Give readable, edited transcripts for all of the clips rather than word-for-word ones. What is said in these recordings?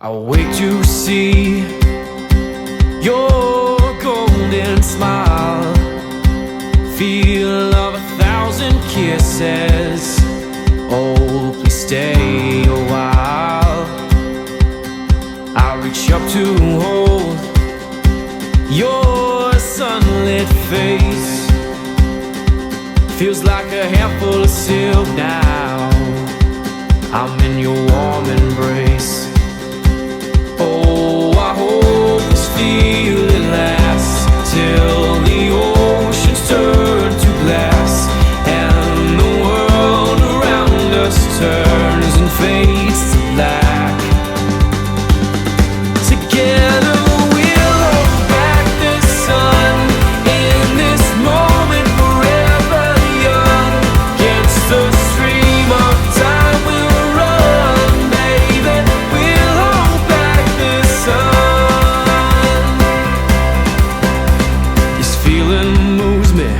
I wait to see your golden smile, feel of 1,000 kisses. Oh, please stay a while. I reach up to hold your sunlit face. Feels like a handful of silk now. I'm in your warm embrace. Oh, I hope this feeling lasts till the oceans turn to glass and the world around us turns and fades to black. Together we'll hold back the sun in this moment, forever young. Against the stream of time we'll run, baby. We'll hold back the sun. This feeling moves me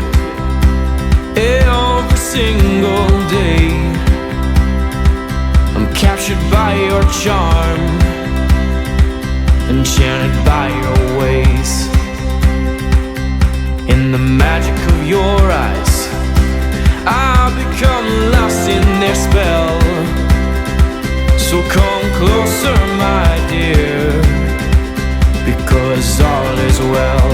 every single day. I'm captured by your charm, enchanted by your ways. In the magic of your eyes, I've become lost in their spell. So come closer, my dear, because all is well.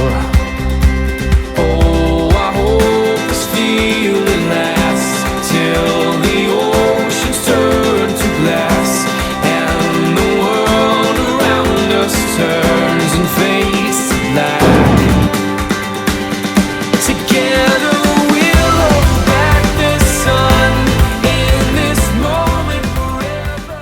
Oh, I hope this feeling lasts till the oceans turn to glass and the world around us turns and fades to black. Together we'll hold back the sun in this moment forever.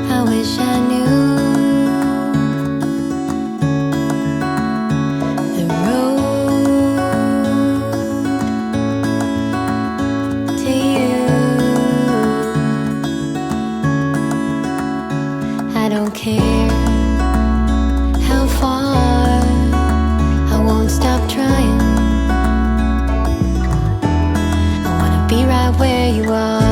I wish I knew the road to you. I don't care how far, I won't stop trying. I wanna be right where you are.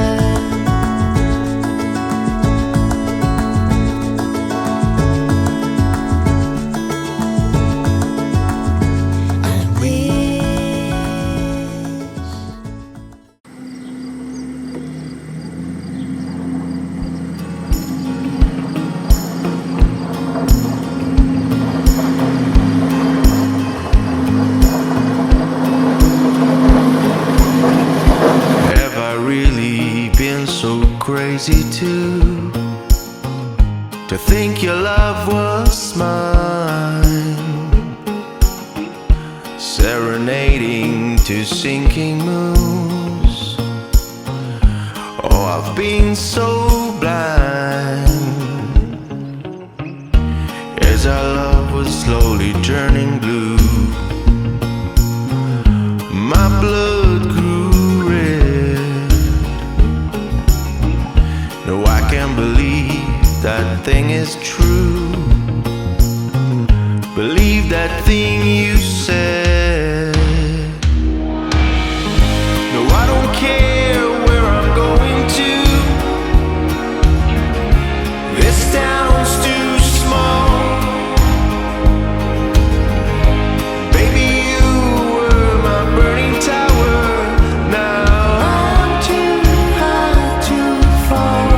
Crazy to think your love was mine, serenading to sinking moons. Oh, I've been so blind as our love was slowly turning blue. My blood grew red. No No, I can't believe that thing is true. Believe that thing you said. No, I don't care where I'm going to. This town's too small. Baby, you were my burning tower. Now I'm too high to fall.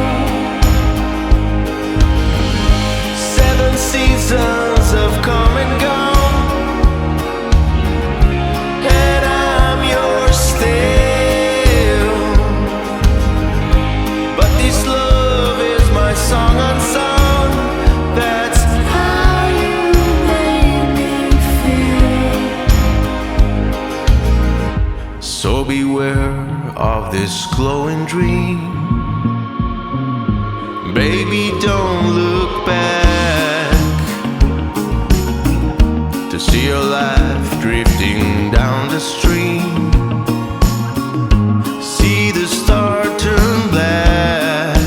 7 seasons have come and gone, and I'm yours still. But this love is my song unsung. That's how you made me feel. So beware of this glowing dream. Baby, don't look back to see your life drifting down the stream. See the star turn black.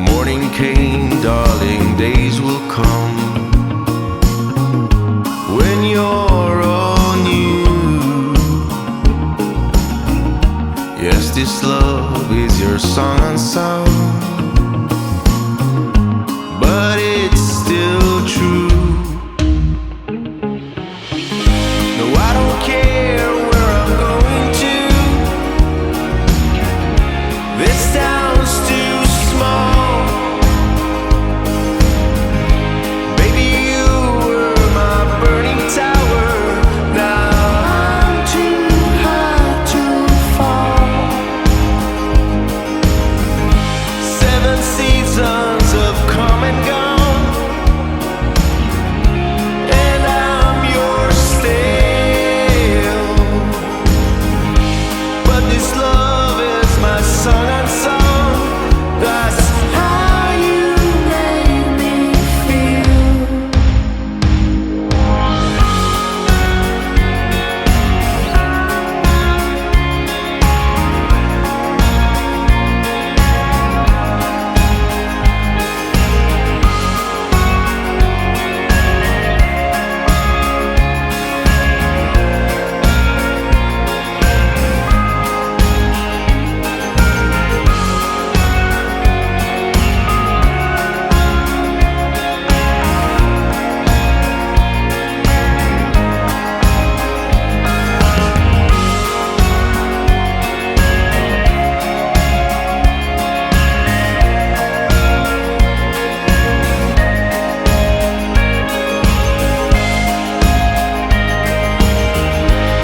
Morning came, darling, days will come when you're all new. Yes, this love is your song unsung, but it's still true. No, I don't care where I'm going to. This town's too small. Baby, you were my burning tower. Now I'm too high to fall. 7 seasons have come and gone, and I'm yours still. But this love is my song unsung. That's how you made me feel.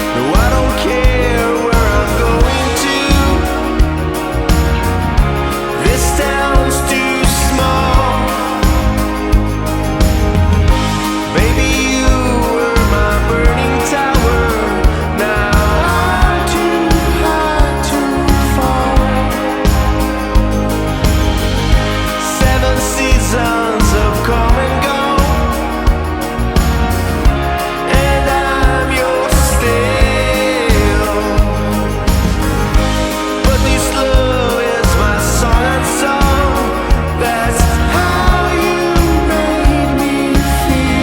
No, I don't care where I'm going to. This town's too small. Baby, you were my burning tower. Now I'm too high to fall. 7 seasons have come and gone, and I'm yours still. But this love is my song unsung. That's how you made me feel.